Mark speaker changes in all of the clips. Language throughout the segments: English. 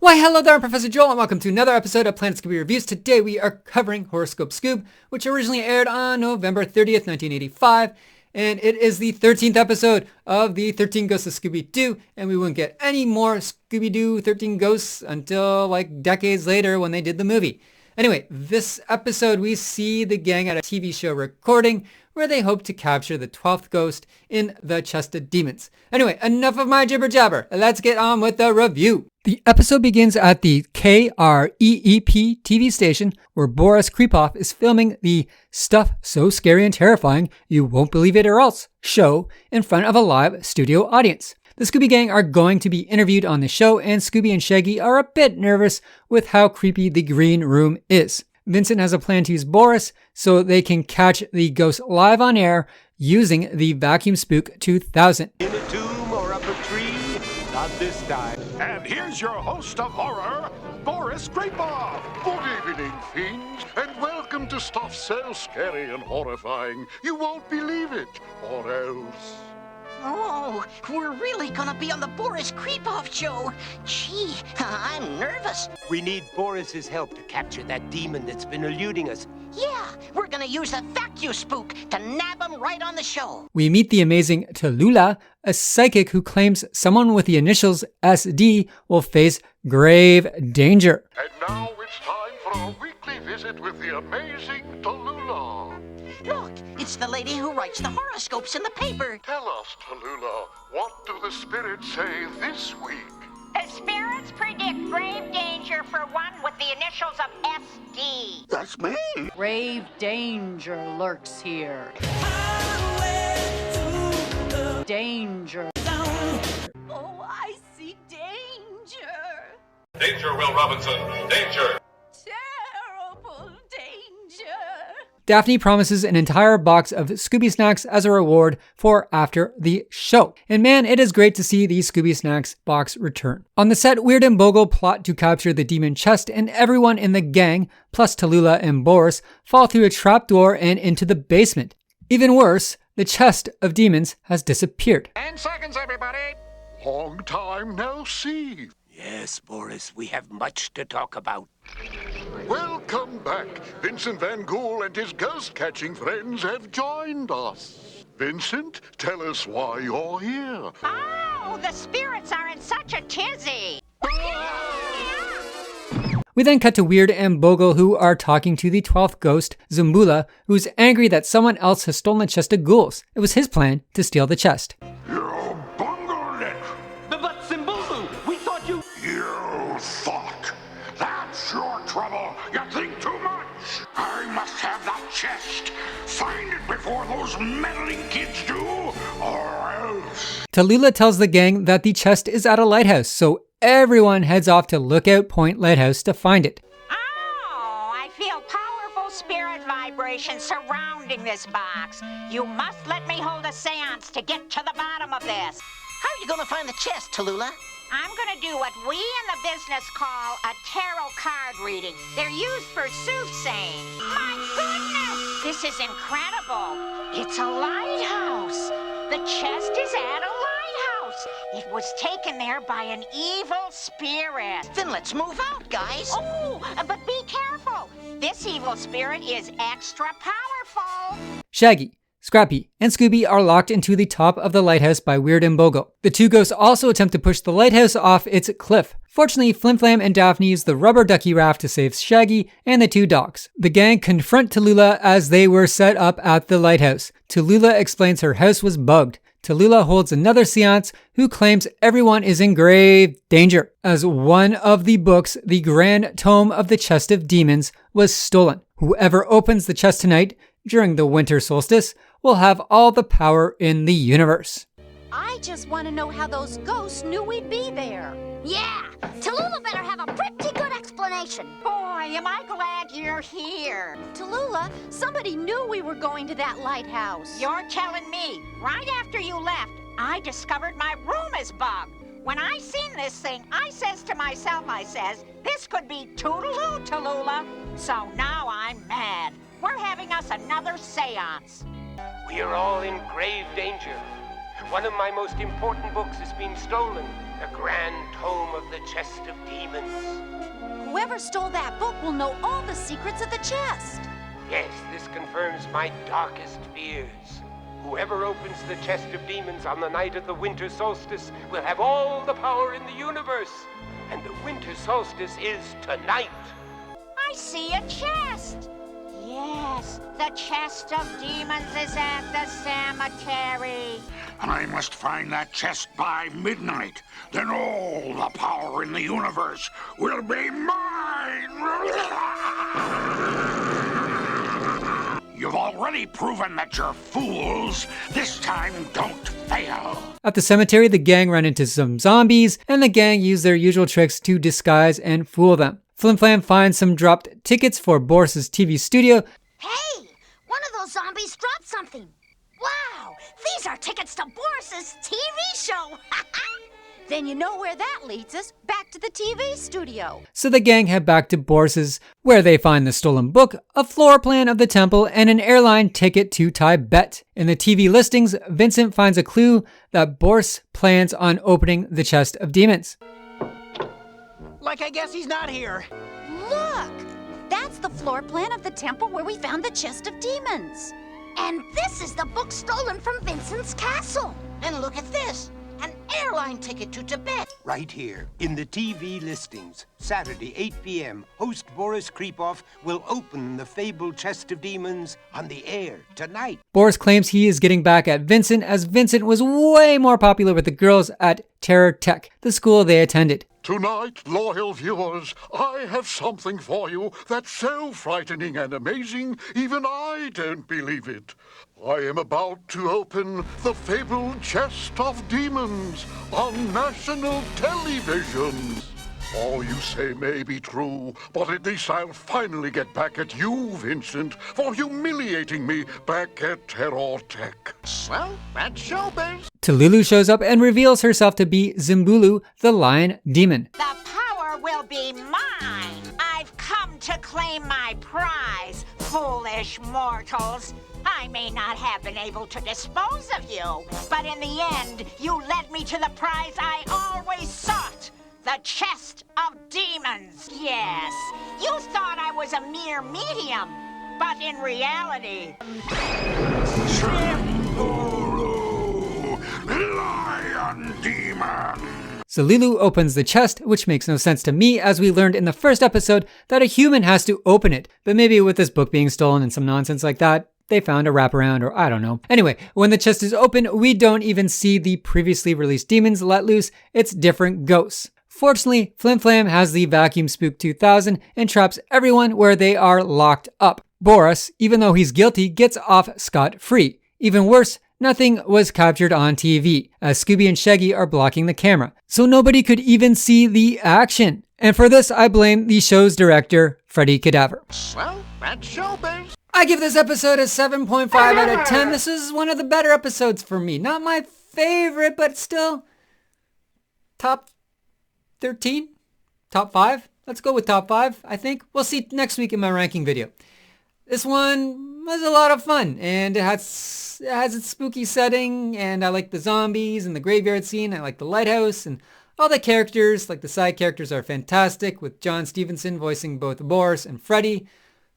Speaker 1: Why, hello there, I'm Professor Joel, and welcome to another episode of Planet Scooby Reviews. Today we are covering Horoscope Scoob, which originally aired on November 30th, 1985, and it is the 13th episode of the 13 Ghosts of Scooby-Doo, and we wouldn't get any more Scooby-Doo 13 Ghosts until like decades later when they did the movie. Anyway, this episode we see the gang at a TV show recording where they hope to capture the 12th ghost in the Chest of Demons. Anyway, enough of my jibber jabber. Let's get on with the review. The episode begins at the KREEP TV station where Boris Kripov is filming the Stuff So Scary and Terrifying You Won't Believe It or Else show in front of a live studio audience. The Scooby Gang are going to be interviewed on the show, and Scooby and Shaggy are a bit nervous with how creepy the green room is. Vincent has a plan to use Boris so they can catch the ghost live on air using the Vacuum Spook 2000.
Speaker 2: In a tomb or up a tree, not this time.
Speaker 3: And here's your host of horror, Boris Kripov. Good evening, fiends, and welcome to Stuff So Scary and Horrifying You Won't Believe It, or else.
Speaker 4: Oh, we're really gonna be on the Boris Kripov show. Gee, I'm nervous.
Speaker 2: We need Boris's help to capture that demon that's been eluding us.
Speaker 4: Yeah, we're gonna use the vacuum spook to nab him right on the show.
Speaker 1: We meet the amazing Tallulah, a psychic who claims someone with the initials SD will face grave danger.
Speaker 3: And now it's time for a weekly visit with the amazing Tallulah.
Speaker 4: Look, it's the lady who writes the horoscopes in the paper.
Speaker 3: Tell us, Tallulah, what do the spirits say this week?
Speaker 5: The spirits predict grave danger for one with the initials of SD.
Speaker 3: That's me.
Speaker 6: Grave danger lurks here. Danger.
Speaker 4: Oh, I see danger.
Speaker 7: Danger, Will Robinson! Danger!
Speaker 4: Terrible danger.
Speaker 1: Daphne promises an entire box of Scooby snacks as a reward for after the show. And man, it is great to see the Scooby snacks box return. On the set, Weird and Bogle plot to capture the demon chest, and everyone in the gang, plus Tallulah and Boris, fall through a trapdoor and into the basement. Even worse, the chest of demons has disappeared.
Speaker 3: 10 seconds, everybody. Long time no see.
Speaker 2: Yes, Boris, we have much to talk about.
Speaker 3: Welcome back. Vincent Van Ghoul and his ghost-catching friends have joined us. Vincent, tell us why you're here.
Speaker 5: Oh, the spirits are in such a tizzy.
Speaker 1: We then cut to Weird and Bogle, who are talking to the 12th ghost, Zumbula, who's angry that someone else has stolen the chest of ghouls. It was his plan to steal the chest.
Speaker 3: You bungled it.
Speaker 2: But Zimbulu, we thought you...
Speaker 3: You thought. That's your trouble. You think too much. I must have that chest. Find it before those meddling kids do, or else.
Speaker 1: Tallulah tells the gang that the chest is at a lighthouse, so everyone heads off to Lookout Point Lighthouse to find it.
Speaker 5: Oh, I feel powerful spirit vibrations surrounding this box. You must let me hold a seance to get to the bottom of this.
Speaker 4: How are you gonna find the chest, Tallulah?
Speaker 5: I'm gonna do what we in the business call a tarot card reading. They're used for soothsaying. My goodness, this is incredible. It's a lighthouse. The chest is at a lighthouse. It was taken there by an evil spirit.
Speaker 4: Then let's move out, guys.
Speaker 5: Oh, but be careful. This evil spirit is extra powerful.
Speaker 1: Shaggy, Scrappy, and Scooby are locked into the top of the lighthouse by Weird and Bogle. The two ghosts also attempt to push the lighthouse off its cliff. Fortunately, Flimflam and Daphne use the rubber ducky raft to save Shaggy and the two dogs. The gang confront Tallulah as they were set up at the lighthouse. Tallulah explains her house was bugged. Tallulah holds another seance who claims everyone is in grave danger, as one of the books, the Grand Tome of the Chest of Demons, was stolen. Whoever opens the chest tonight, during the winter solstice, will have all the power in the universe.
Speaker 6: I just want to know how those ghosts knew we'd be there.
Speaker 8: Yeah, Tallulah better have a pretty good explanation.
Speaker 5: Boy, am I glad you're here.
Speaker 6: Tallulah, somebody knew we were going to that lighthouse.
Speaker 5: You're telling me, right after you left, I discovered my room is bugged. When I seen this thing, I says to myself, this could be toodaloo, Tallulah. So now I'm mad. We're having us another seance.
Speaker 2: We are all in grave danger. One of my most important books has been stolen. The grand tome of the chest of demons.
Speaker 6: Whoever stole that book will know all the secrets of the chest.
Speaker 2: Yes, this confirms my darkest fears. Whoever opens the chest of demons on the night of the winter solstice will have all the power in the universe. And the winter solstice is tonight.
Speaker 5: I see a chest. Yes, the chest of demons is at the cemetery.
Speaker 3: And I must find that chest by midnight. Then all the power in the universe will be mine. You've already proven that you're fools. This time, don't fail.
Speaker 1: At the cemetery, the gang run into some zombies, and the gang use their usual tricks to disguise and fool them. Flim Flam finds some dropped tickets for Boris's TV studio.
Speaker 8: Hey, one of those zombies dropped something. Wow, these are tickets to Boris's TV show.
Speaker 6: Then you know where that leads us, back to the TV studio.
Speaker 1: So the gang head back to Boris's, where they find the stolen book, a floor plan of the temple, and an airline ticket to Tibet. In the TV listings, Vincent finds a clue that Boris plans on opening the chest of demons.
Speaker 9: Like I guess he's not here.
Speaker 6: Look, that's the floor plan of the temple where we found the chest of demons.
Speaker 8: And this is the book stolen from Vincent's castle.
Speaker 4: And look at this. An airline ticket to Tibet.
Speaker 2: Right here, in the TV listings. Saturday, 8 p.m., host Boris Krepoff will open the fabled chest of demons on the air tonight.
Speaker 1: Boris claims he is getting back at Vincent, as Vincent was way more popular with the girls at Terror Tech, the school they attended.
Speaker 3: Tonight, loyal viewers, I have something for you that's so frightening and amazing, even I don't believe it. I am about to open the fabled chest of demons on national television. All you say may be true, but at least I'll finally get back at you, Vincent, for humiliating me back at Terror Tech.
Speaker 9: Well, that's showbiz.
Speaker 1: Talulu shows up and reveals herself to be Zimbulu, the lion demon.
Speaker 5: The power will be mine. I've come to claim my prize, foolish mortals. I may not have been able to dispose of you, but in the end, you led me to the prize I always sought. The chest of demons. Yes, you thought I was a mere medium, but in reality...
Speaker 3: Lion Demon!
Speaker 1: Zalilu opens the chest, which makes no sense to me, as we learned in the first episode that a human has to open it. But maybe with this book being stolen and some nonsense like that, they found a wraparound, or I don't know. Anyway, when the chest is open, we don't even see the previously released demons let loose. It's different ghosts. Fortunately, Flim Flam has the Vacuum Spook 2000 and traps everyone where they are locked up. Boris, even though he's guilty, gets off scot-free. Even worse, nothing was captured on TV, as Scooby and Shaggy are blocking the camera, so nobody could even see the action. And for this, I blame the show's director, Freddy Cadaver.
Speaker 9: Well, that's showbiz.
Speaker 1: I give this episode a 7.5 out of 10. This is one of the better episodes for me. Not my favorite, but still top 13? Top 5? Let's go with top 5, I think. We'll see next week in my ranking video. This one was a lot of fun, and it has its spooky setting, and I like the zombies and the graveyard scene. I like the lighthouse, and all the characters, like the side characters, are fantastic, with John Stevenson voicing both Boris and Freddy.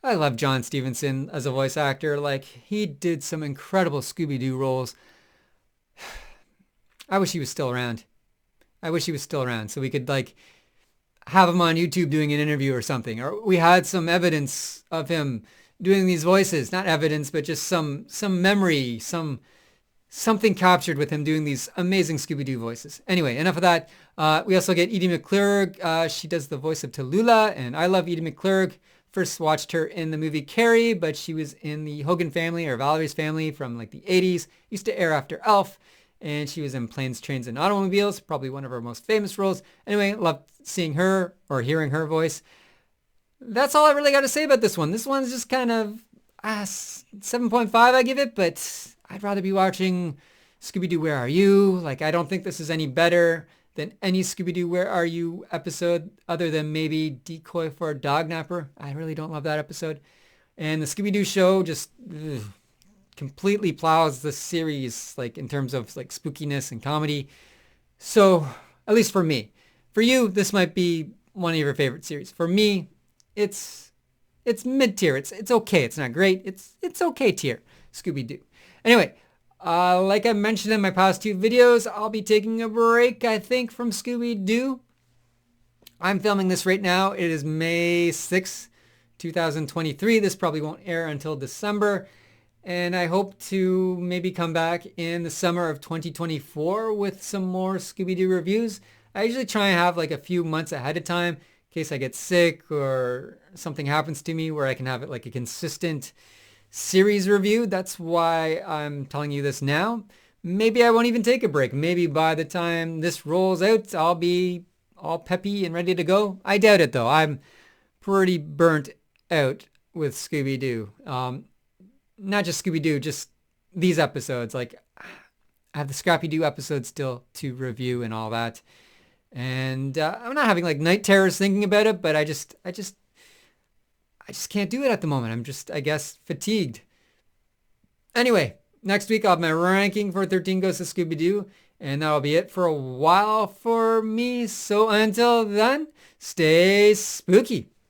Speaker 1: I love John Stevenson as a voice actor. Like, he did some incredible Scooby-Doo roles. I wish he was still around. So we could like have him on YouTube doing an interview or something. Or we had some evidence of him doing these voices. Not evidence, but just some memory, something captured with him doing these amazing Scooby-Doo voices. Anyway, enough of that. We also get Edie McClurg. She does the voice of Tallulah, and I love Edie McClurg. First watched her in the movie Carrie, but she was in the Hogan Family or Valerie's Family from like the 80s. Used to air after Elf. And she was in Planes, Trains, and Automobiles, probably one of her most famous roles. Anyway, loved seeing her or hearing her voice. That's all I really got to say about this one. This one's just kind of 7.5 I give it, but I'd rather be watching Scooby-Doo Where Are You? Like, I don't think this is any better than any Scooby-Doo Where Are You episode, other than maybe Decoy for a Dognapper. I really don't love that episode. And the Scooby-Doo show just... completely plows the series, like in terms of like spookiness and comedy. So At least for me. For you, this might be one of your favorite series. For me, it's mid-tier. It's okay. It's not great. It's okay tier. Scooby-Doo. Anyway, like I mentioned in my past 2 videos, I'll be taking a break, I think, from Scooby-Doo. I'm filming this right now. It is May 6th, 2023. This probably won't air until December. And I hope to maybe come back in the summer of 2024 with some more Scooby-Doo reviews. I usually try and have like a few months ahead of time in case I get sick or something happens to me where I can have it like a consistent series review. That's why I'm telling you this now. Maybe I won't even take a break. Maybe by the time this rolls out, I'll be all peppy and ready to go. I doubt it though. I'm pretty burnt out with Scooby-Doo. Not just Scooby-Doo, just these episodes. Like, I have the Scrappy-Doo episodes still to review and all that. And I'm not having like night terrors thinking about it, but I just can't do it at the moment. I'm just, I guess, fatigued. Anyway, next week I'll have my ranking for 13 Ghosts of Scooby-Doo, and that'll be it for a while for me. So until then, stay spooky.